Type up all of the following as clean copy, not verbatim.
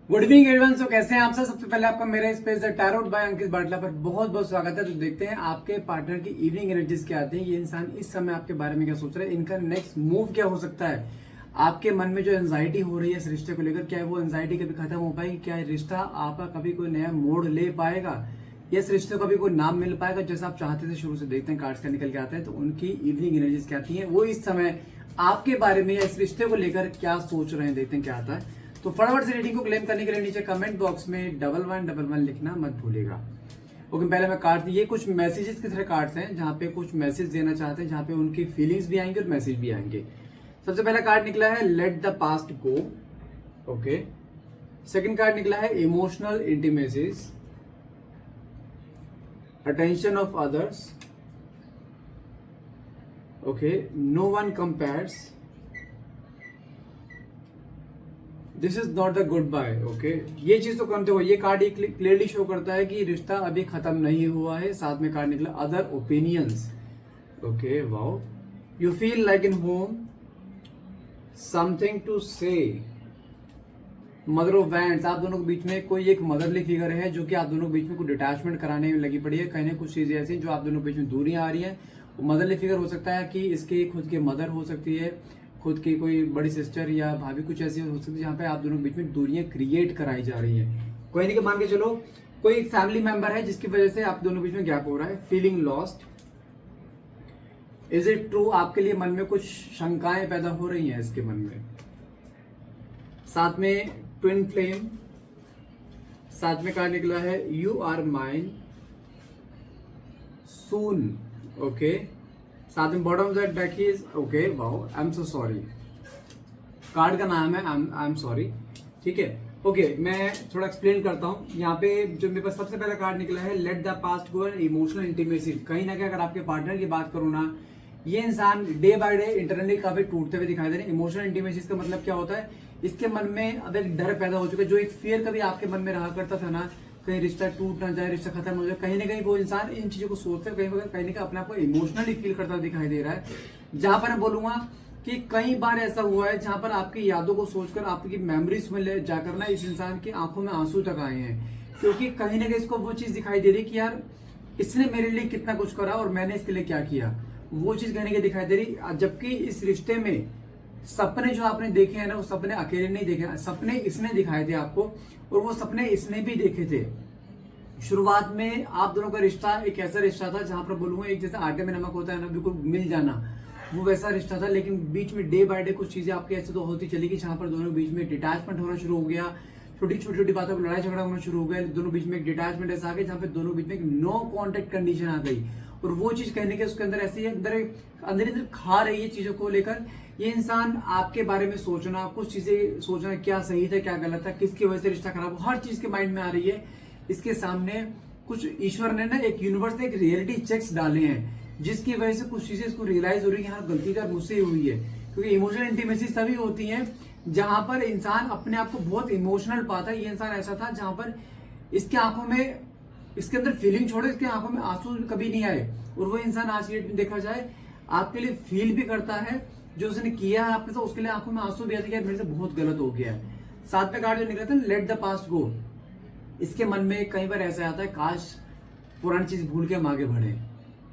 Good evening everyone. सो कैसे हैं आप सब। सबसे पहले आपका मेरे स्पेस टैरोट बाय अंकित बाटला पर बहुत बहुत स्वागत है। तो देखते हैं आपके पार्टनर की इवनिंग एनर्जीज क्या आती है। ये इंसान इस समय आपके बारे में क्या सोच रहा है, इनका नेक्स्ट मूव क्या हो सकता है। आपके मन में जो एंजाइटी हो रही है इस रिश्ते को लेकर, क्या वो एंजाइटी कभी खत्म हो पाएगी, क्या रिश्ता आपका कभी कोई नया मोड़ ले पाएगा, या इस रिश्ते को कभी कोई नाम मिल पाएगा जैसा आप चाहते थे। शुरू से देखते हैं कार्ड्स का निकल के आते हैं तो उनकी इवनिंग एनर्जीज क्या आती है, वो इस समय आपके बारे में या इस रिश्ते को लेकर क्या सोच रहे हैं। देखते हैं क्या आता है। तो फटाफट से रीडिंग को क्लेम करने के लिए नीचे कमेंट बॉक्स में 1111 लिखना मत भूलिएगा। ओके, पहले मैं कार्ड, ये कुछ मैसेजेस की तरह कार्ड्स हैं जहां पे कुछ मैसेज देना चाहते हैं, जहां पे उनकी फीलिंग्स भी आएंगे और मैसेज भी आएंगे। सबसे पहला कार्ड निकला है let the past go. Okay, second card निकला है emotional intimacies, attention of others. Okay, no one compares, this is not the goodbye. Okay, ये चीज तो करते हो। ये कार्ड क्लियरली शो करता है कि रिश्ता अभी खत्म नहीं हुआ है। साथ में कार्ड निकला other opinions. Okay, wow, you feel like in home, something to say. Mother of wands, आप दोनों के बीच में कोई एक मदरली फिगर है जो कि आप दोनों के बीच में कुछ डिटैचमेंट कराने में लगी पड़ी है। कहीं ना कुछ चीजें ऐसी जो आप दोनों के बीच में दूरियां आ रही हैं। मदरली फिगर हो सकता है कि इसके खुद के मदर हो सकती है, खुद की कोई बड़ी सिस्टर या भाभी, कुछ ऐसी हो सकती है जहां पे आप दोनों के बीच में दूरियां क्रिएट कराई जा रही हैं। कोई नहीं कि मान के चलो कोई फैमिली मेंबर है जिसकी वजह से आप दोनों के बीच में गैप हो रहा है। Feeling lost, is it true, आपके लिए मन में कुछ शंकाएं पैदा हो रही हैं इसके मन में। साथ में ट्विन फ्लेम, साथ में कार्ड निकला है you are mine soon. Okay, साथ में bottom of that deck is okay, wow, I am so sorry. Card का नाम है आई एम सॉरी। ठीक है, ओके, मैं थोड़ा एक्सप्लेन करता हूँ। यहाँ पे जो मेरे पास सबसे पहला कार्ड निकला है let the past go and emotional intimacy. कहीं ना कहीं अगर आपके पार्टनर की बात करूँ ना, ये इंसान डे बाय डे इंटरनली काफी टूटते हुए दिखाई दे रहे हैं। इमोशनल इंटीमेसी का मतलब क्या होता है, इसके मन में अब एक डर पैदा हो चुका है। जो एक फियर कभी आपके मन में रहा करता था ना, कहीं रिश्ता टूट ना जाए, रिश्ता खत्म हो जाए, कहीं ना कहीं वो इंसान इन चीजों को सोचते कहीं ना कहीं अपने आप को इमोशनली फील करता हुआ दिखाई दे रहा है। जहां पर मैं बोलूंगा कि कई बार ऐसा हुआ है जहां पर आपकी यादों को सोचकर, आपकी मेमोरीज में ले जाकर ना इस इंसान की आंखों में आंसू तक आए हैं। क्योंकि कहीं ना कहीं इसको वो चीज दिखाई दे रही कि यार इसने मेरे लिए कितना कुछ करा और मैंने इसके लिए क्या किया, वो चीज कहीं ना कहीं दिखाई दे रही। जबकि इस रिश्ते में सपने जो आपने देखे हैं ना, वो सपने अकेले नहीं देखे, सपने इसने दिखाए थे आपको, और वो सपने इसने भी देखे थे। शुरुआत में आप दोनों का रिश्ता एक ऐसा रिश्ता था जहां पर बोलूंगा एक जैसे आटे में नमक होता है ना, बिल्कुल मिल जाना, वो वैसा रिश्ता था। लेकिन बीच में डे बाय डे कुछ चीजें आपकी ऐसे तो होती चली गई जहां पर दोनों बीच में डिटैचमेंट होना शुरू हो गया। छोटी छोटी बातों पर लड़ाई झगड़ा होना शुरू हो गया। दोनों बीच में एक डिटैचमेंट ऐसा आ गया जहां पे दोनों बीच में एक नो कॉन्टेक्ट कंडीशन आ गई। और वो चीज कहने के उसके अंदर ऐसी है, अंदर खा रही है चीजों को लेकर। ये इंसान आपके बारे में सोचना, कुछ चीजें सोचना, क्या सही था क्या गलत था, किसकी वजह से रिश्ता खराब, हर चीज के माइंड में आ रही है। इसके सामने कुछ ईश्वर ने ना, एक यूनिवर्स ने एक रियलिटी चेक्स डाले हैं जिसकी वजह से कुछ चीजें इसको रियलाइज हो रही है, हाँ गलती तो मुझसे ही हुई है। क्योंकि इमोशनल इंटीमेसी तभी होती है जहां पर इंसान अपने आप को बहुत इमोशनल पाता है। ये इंसान ऐसा था जहां पर इसके आंखों में, इसके अंदर फीलिंग छोड़े, इसके आंखों में आंसू कभी नहीं आए। और वो इंसान आज की डेट में देखा जाए आपके लिए फील भी करता है, जो उसने किया है आपके साथ उसके लिए आंखों में आंसू भी आते हैं, मेरे से बहुत गलत हो गया है। साथ में कार्ड जो निकला था लेट द पास्ट गो, इसके मन में कई बार ऐसा आता है काश पुरानी चीज भूल के हम आगे बढ़े।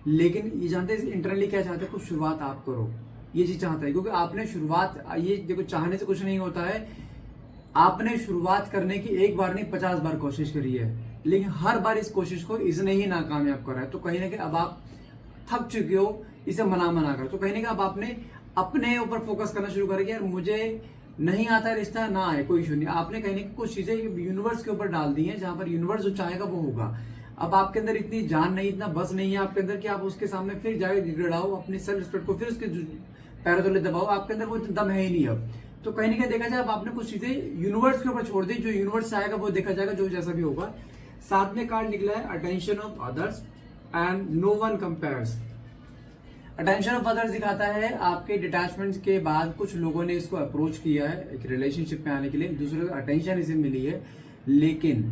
लेकिन ये जानते हैं इंटरनली क्या चाहते हैं, कुछ शुरुआत आप करो, ये चीज चाहता है। क्योंकि आपने शुरुआत, ये देखो चाहने से कुछ नहीं होता है, आपने शुरुआत करने की एक बार नहीं 50 बार कोशिश करी है, लेकिन हर बार इस कोशिश को इसने ही नाकामयाब करा है। तो कहीं ना कहीं अब आप थक चुके हो इसे मना कर। तो कहीं ना कहीं अब आपने अपने ऊपर फोकस करना शुरू करें कि यार मुझे नहीं आता रिश्ता, ना आए कोई इशू नहीं। आपने कहीं ना कहीं कुछ चीजें यूनिवर्स के ऊपर डाल दी हैं जहां पर यूनिवर्स जो चाहेगा वो होगा। अब आपके अंदर इतनी जान नहीं, इतना बस नहीं है आपके अंदर कि आप उसके सामने फिर जाके गिड़गिड़ाओ, अपनी सेल्फ रिस्पेक्ट को फिर उसके पैरों तले दबाओ। आपके अंदर वो दम है ही नहीं अब। तो कहीं ना कहीं देखा जाए अब आपने कुछ चीजें यूनिवर्स के ऊपर छोड़ दी, जो यूनिवर्स से आएगा वो देखा जाएगा, जो जैसा भी होगा। साथ में कार्ड निकला है attention of others and no one compares. Attention of others दिखाता है आपके डिटैचमेंट के बाद कुछ लोगों ने इसको अप्रोच किया है एक रिलेशनशिप में आने के लिए, दूसरे को अटेंशन इसे मिली है। लेकिन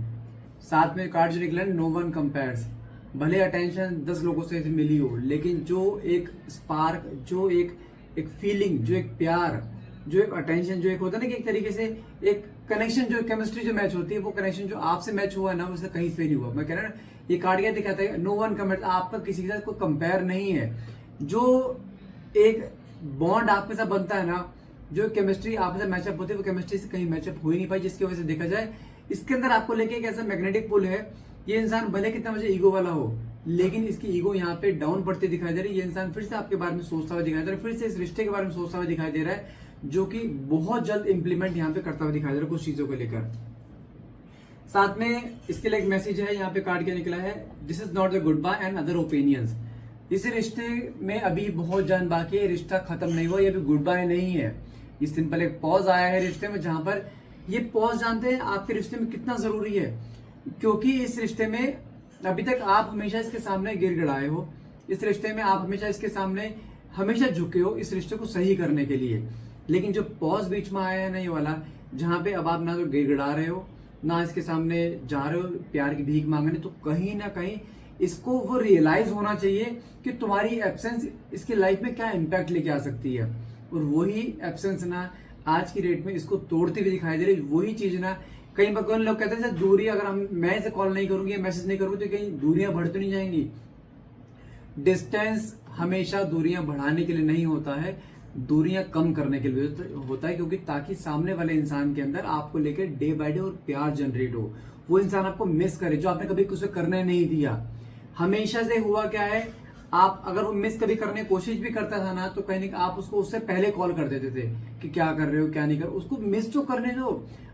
साथ में कार्ड जो निकला है नो वन कंपेयर्स, भले अटेंशन 10 लोगों से मिली हो, लेकिन जो एक स्पार्क, जो एक फीलिंग, जो एक प्यार, जो एक अटेंशन, जो एक होता है ना कि एक तरीके से एक कनेक्शन जो केमिस्ट्री जो मैच होती है, वो कनेक्शन जो आपसे मैच हुआ है ना, उससे कहीं से नहीं हुआ। मैं कह रहा ना, ये कार्ड क्या दिखाता है, नो वन कमेंट, आपका किसी के साथ कोई कंपेयर नहीं है। जो एक बॉन्ड आपके साथ बनता है ना, जो केमिस्ट्री आपके साथ मैचअप होती है, वो केमिस्ट्री से कहीं मैचअप हो ही नहीं पाई, जिसकी वजह से देखा जाए इसके अंदर आपको लेके एक ऐसा मैग्नेटिक पुल है। ये इंसान भले कितना मुझे ईगो वाला हो, लेकिन इसकी ईगो यहाँ पे डाउन पड़ती दिखाई दे रही है। ये इंसान फिर से आपके बारे में सोचता हुआ दिखाई दे रहा है, फिर से इस रिश्ते के बारे में सोचता हुआ दिखाई दे रहा है, जो कि बहुत जल्द इंप्लीमेंट यहाँ पे करता हुआ दिखाई दे रहा है कुछ चीजों को लेकर। साथ में इसके लिए एक मैसेज है, यहाँ पे कार्ड क्या निकला है, this is not the goodbye and other opinions. इस रिश्ते में अभी बहुत जान बाकी है, रिश्ता खत्म नहीं हुआ, ये अभी गुड बाय नहीं है। ये सिंपल एक पॉज आया है रिश्ते में, जहां पर ये पॉज जानते हैं आपके रिश्ते में कितना जरूरी है, क्योंकि इस रिश्ते में अभी तक आप हमेशा इसके सामने गिड़गिड़ाए हो, इस रिश्ते में आप हमेशा इसके सामने हमेशा झुके हो इस रिश्ते को सही करने के लिए। लेकिन जो पॉज बीच में आया है ना, ये वाला, जहां पे अब आप ना तो गिड़गिड़ा रहे हो, ना इसके सामने जा रहे हो प्यार की भीख मांगने, तो कहीं ना कहीं इसको वो रियलाइज होना चाहिए कि तुम्हारी एब्सेंस इसकी लाइफ में क्या इम्पैक्ट लेके आ सकती है। और वही एब्सेंस ना आज की डेट में इसको तोड़ती हुई दिखाई दे रही। वही चीज ना कई बार लोग कहते हैं दूरी, अगर हम मैं इसे कॉल नहीं करूंगी, मैसेज नहीं करूंगी, तो कहीं दूरियां बढ़ तो नहीं जाएंगी। डिस्टेंस हमेशा दूरियां बढ़ाने के लिए नहीं होता है, दूरियां कम करने के लिए होता है, क्योंकि ताकि सामने वाले इंसान के अंदर आपको लेकर डे बाय डे और प्यार जनरेट हो, वो इंसान आपको मिस करे जो आपने कभी कुछ करने नहीं दिया। हमेशा से हुआ क्या है, आप अगर वो मिस कभी करने की कोशिश भी करता था ना, तो कहीं ना आप उसको उससे पहले कॉल कर देते थे कि क्या कर रहे हो क्या नहीं कर, उसको मिस तो करने दो।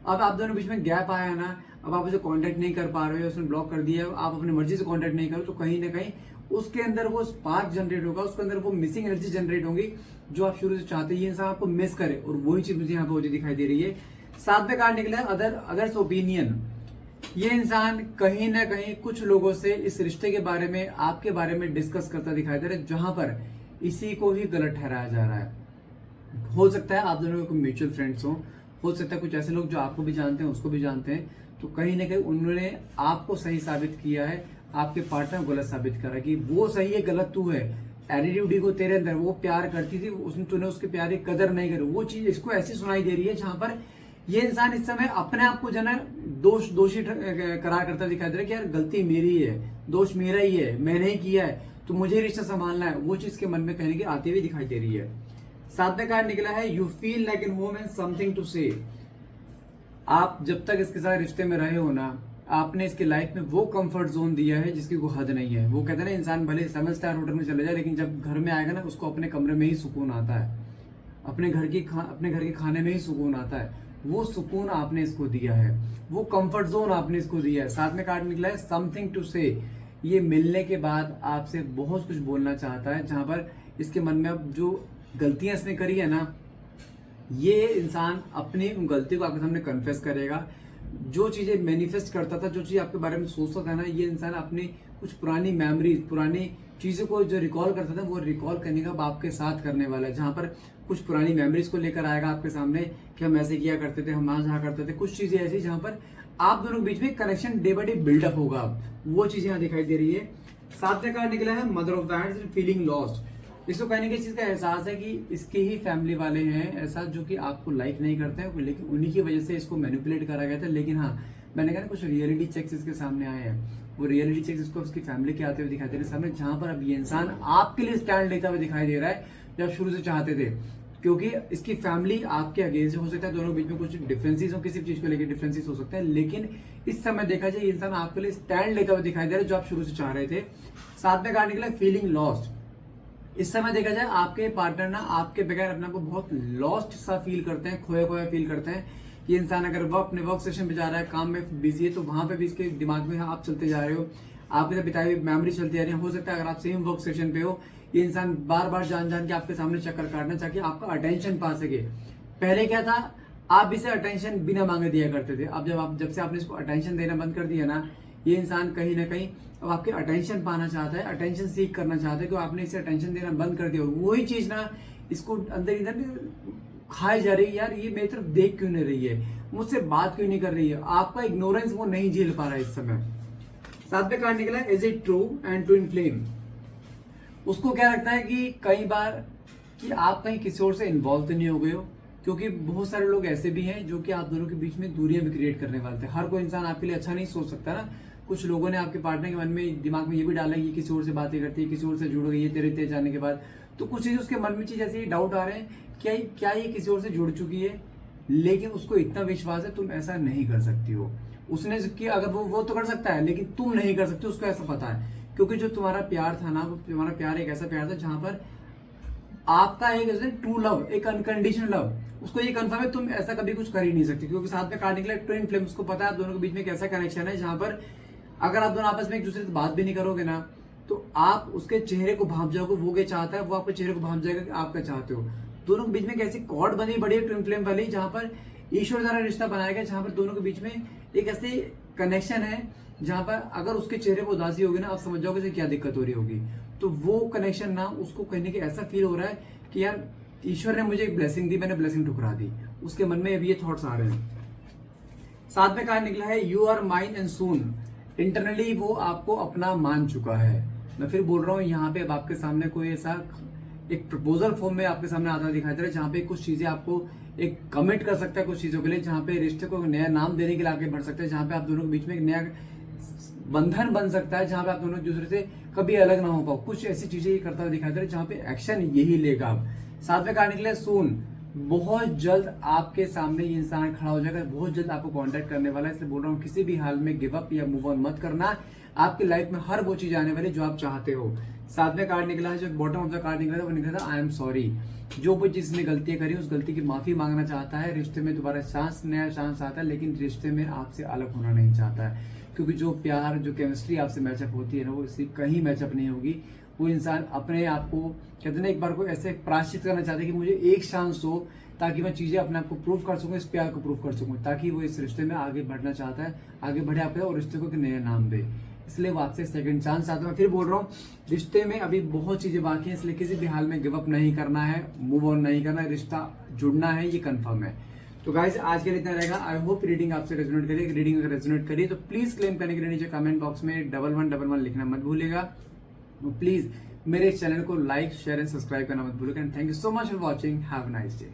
अब आप दोनों बीच में गैप आया ना, अब आप उसे कांटेक्ट नहीं कर पा रहे हो, उसने ब्लॉक कर दिया, आप अपनी मर्जी से कांटेक्ट नहीं करो, तो कहीं ना कहीं उसके अंदर वो स्पार्क जनरेट होगा, उसके अंदर वो मिसिंग एनर्जी जनरेट होगी जो आप शुरू से चाहते हैं ये इंसान आपको मिस करे। और वही चीज मुझे यहाँ पे होती दिखाई दे रही है। साथ में कार्ड निकला है अदर्स ओपिनियन। ये इंसान कहीं ना कहीं कुछ लोगों से इस रिश्ते के बारे में, आपके बारे में डिस्कस करता दिखाई दे रहा है, जहां पर इसी को ही गलत ठहराया जा रहा है। हो सकता है आप दोनों के म्यूचुअल फ्रेंड्स हो सकता है कुछ ऐसे लोग जो आपको भी जानते हैं उसको भी जानते हैं, तो कहीं ना कहीं उन्होंने आपको सही साबित किया है, आपके पार्टनर को गलत साबित करा कि वो सही है गलत तू है। एटीट्यूड को तेरे अंदर, वो प्यार करती थी, उसने तूने उसके प्यार की कदर नहीं करी, वो चीज इसको ऐसी सुनाई दे रही है जहां पर ये इंसान इस समय अपने आप को जो है दोषी करार करता दिखाई दे रहा है कि यार गलती मेरी है, दोष मेरा ही है, मैंने ही किया है, तो मुझे रिश्ता संभालना है, वो चीज के मन में कहने की आती हुई दिखाई दे रही है। साथ में कार्ड निकला है you feel like in home and something to say. आप जब तक इसके साथ रिश्ते में रहे हो ना, आपने इसकी लाइफ में वो कंफर्ट जोन दिया है जिसकी कोई हद नहीं है। वो कहते हैं ना, इंसान भले 7 स्टार होटल में चले जाए, लेकिन जब घर में आएगा ना, उसको अपने कमरे में ही सुकून आता है, अपने घर के खाने में ही सुकून आता है। वो सुकून आपने इसको दिया है, वो कंफर्ट जोन आपने इसको दिया है। साथ में कार्ड निकला है समथिंग टू से। ये मिलने के बाद आपसे बहुत कुछ बोलना चाहता है, जहां पर इसके मन में अब जो गलतियां इसने करी है ना, ये इंसान अपनी उन गलतियों को आपके सामने कन्फेस करेगा। जो चीजें मैनिफेस्ट करता था, जो चीज आपके बारे में सोचता था ना, ये इंसान अपनी कुछ पुरानी मेमोरीज, पुरानी चीजों को जो रिकॉल करता था, वो रिकॉल करने का आपके साथ करने वाला है। जहां पर कुछ पुरानी मेमोरीज को लेकर आएगा आपके सामने कि हम ऐसे किया करते थे, हम यहाँ करते थे, कुछ चीजें ऐसी जहां पर आप दोनों के बीच में connection day by day build up होगा, वो चीजें यहाँ दिखाई दे रही है। साथ में कार्ड निकला है mother of the hands, feeling lost. इसको कहने की चीज का एहसास है कि इसके ही फैमिली वाले हैं ऐसा जो कि आपको लाइक नहीं करते हैं, लेकिन उन्हीं की वजह से इसको मैनिपुलेट करा गया था। लेकिन हाँ, मैंने कहा ना, कुछ रियलिटी चेक्स इसके सामने आए हैं, वो रियलिटी चेक्स इसको उसकी फैमिली के आते हुए दिखाई दे रहे सामने, जहां पर अब ये इंसान आपके लिए स्टैंड लेता हुआ दिखाई दे रहा है जो आप शुरू से चाहते थे। क्योंकि इसकी फैमिली आपके अगेंस्ट हो सकता है, दोनों बीच में कुछ डिफरेंसेस हो, किसी चीज को लेकर डिफरेंसेस हो सकते हैं, लेकिन इस समय देखा जाए इंसान आपके लिए स्टैंड लेता हुआ दिखाई दे रहा है जो आप शुरू से चाह रहे थे। साथ में कार्ड निकला फीलिंग लॉस्ट। इस समय देखा जाए आपके पार्टनर ना आपके बगैर अपने को बहुत लॉस्ट सा फील करते हैं, खोया खोया फील करते हैं। ये इंसान अगर वो अपने वर्क सेशन पे जा रहा है, काम में बिजी है, तो वहां पे भी इसके दिमाग में आप चलते जा रहे हो, आपके साथ बिताई हुई मेमोरी चलती आ रही है। हो सकता है अगर आप सेम वर्क सेशन पे हो, ये इंसान बार बार जान के आपके सामने चक्कर काटना चाहे आपका अटेंशन पा सके। पहले क्या था, आप इसे अटेंशन बिना मांगे दिया करते थे। अब जब से आपने इसको अटेंशन देना बंद कर दिया ना, ये इंसान कहीं ना कहीं अब आपके अटेंशन पाना चाहता है, अटेंशन सीख करना चाहता है, कि आपने इसे अटेंशन देना बंद कर दिया। और वही चीज ना इसको अंदर इधर खाई जा रही है, यार ये मेरी तरफ देख क्यों नहीं रही है, मुझसे बात क्यों नहीं कर रही है, आपका इग्नोरेंस वो नहीं झेल पा रहा है इस समय। साथ में कार्ड निकला is it true and twin flame. उसको क्या लगता है कि कई बार कि आप कहीं किसी और से इन्वॉल्व तो नहीं हो गए हो, क्योंकि बहुत सारे लोग ऐसे भी हैं जो कि आप दोनों के बीच में दूरियां भी क्रिएट करने वाले थे। हर कोई इंसान आपके लिए अच्छा नहीं सोच सकता ना। कुछ लोगों ने आपके पार्टनर के मन में दिमाग में ये भी डाला कि ये किसी और से बातें करती है, किसी और से जुड़ गई है तेरे तेज जाने के बाद। तो कुछ चीजें उसके मन में चीज ऐसे डाउट आ रहे हैं क्या ये किसी और से जुड़ चुकी है, लेकिन उसको इतना विश्वास है तुम ऐसा नहीं कर सकती हो। उसने किया, अगर वो तो कर सकता है लेकिन तुम नहीं कर सकते, उसको ऐसा पता है। क्योंकि जो तुम्हारा प्यार था ना, वो तुम्हारा प्यार एक ऐसा प्यार था जहां पर आपका एक ट्रू लव, एक अनकंडीशनल लव, उसको ये कंफर्म है तुम ऐसा कभी कुछ कर ही नहीं सकती। क्योंकि साथ में काटने के लिए ट्विन फ्लेम, उसको पता है आप दोनों के बीच में एक ऐसा कनेक्शन है जहां पर अगर आप दोनों आपस में एक दूसरे से बात भी नहीं करोगे ना, तो आप उसके चेहरे को भांप जाओगे, वो क्या चाहता है, वो आपके चेहरे को भांप जाएगा कि आप क्या चाहते हो। दोनों के बीच में एक ऐसी कॉर्ड बनी बड़ी है ट्विन फ्लेम वाली, जहां पर ईश्वर द्वारा रिश्ता बनाया गया, जहां पर दोनों के बीच में एक ऐसी कनेक्शन है जहां पर अगर उसके चेहरे पर उदासी होगी ना, आप समझ जाओगे कि क्या दिक्कत हो रही होगी। तो वो कनेक्शन ना, उसको कहने के ऐसा फील हो रहा है कि यार ईश्वर ने मुझे एक ब्लेसिंग दी, मैंने ब्लेसिंग ठुकरा दी। उसके मन में अभी ये थॉट्स आ रहे हैं। साथ में कहा निकला है you are mine and soon, internally वो आपको अपना मान चुका है। मैं फिर बोल रहा हूँ, यहाँ पे अब आपके सामने कोई ऐसा एक प्रपोजल फॉर्म में आपके सामने आता दिखाई दे रहा है, जहाँ पे कुछ चीजें आपको एक कमिट कर सकता है कुछ चीजों के लिए, जहाँ पे रिश्ते को नया नाम देने के लिए आगे बढ़ सकता है, जहाँ पे आप दोनों के बीच में एक नया बंधन बन सकता है, जहां पे आप दोनों एक दूसरे से कभी अलग ना हो पाओ। कुछ ऐसी चीजें ये करता हुआ दिखाई दे रहा है जहां पे एक्शन यही लेगा। आप साथ में कहा निकले सून, बहुत जल्द आपके सामने ये इंसान खड़ा हो जाएगा, बहुत जल्द आपको कांटेक्ट करने वाला है। इसलिए बोल रहा हूँ किसी भी हाल में गिव अप या मूव ऑन मत करना। आपकी लाइफ में हर वो चीज आने वाली जो आप चाहते हो। साथ में कार्ड निकला है, जो बॉटम ऑफ द कार्ड निकला था वो निकला था आई एम सॉरी। जो भी जिसने गलतियां करी उस गलती की माफी मांगना चाहता है, रिश्ते में दोबारा चांस, नया चांस आता है, लेकिन रिश्ते में आपसे अलग होना नहीं चाहता है। क्योंकि जो प्यार, जो केमिस्ट्री आपसे मैचअप होती है ना, वो इससे कहीं मैचअप नहीं होगी। वो इंसान अपने आप को कहते ना एक बार को ऐसे प्रायश्चित करना चाहते हैं कि मुझे एक चांस हो ताकि मैं चीजें अपने आप को प्रूव कर सकूं, इस प्यार को प्रूव कर सकूं, ताकि वो इस रिश्ते में आगे बढ़ना चाहता है, आगे बढ़े आपके और रिश्ते को एक नया नाम दे। इसलिए वो आपसे सेकंड चांस चाहता है। मैं फिर बोल रहा हूँ, रिश्ते में अभी बहुत चीजें बाकी हैं, इसलिए किसी भी हाल में गिव अप नहीं करना है, मूव ऑन नहीं करना है, रिश्ता जुड़ना है, ये कंफर्म है। तो गाइस आज के लिए इतना रहेगा। आई होप रीडिंग आपसे रेजोनेट करिए। रीडिंग अगर रेजोनेट करिए तो प्लीज क्लेम करने के लिए नीचे कमेंट बॉक्स में 1111 लिखना मत भूलिएगा। प्लीज मेरे चैनल को लाइक, शेयर एंड सब्सक्राइब करना मत भूलिएगा। Thank you so much for watching. Have a nice day.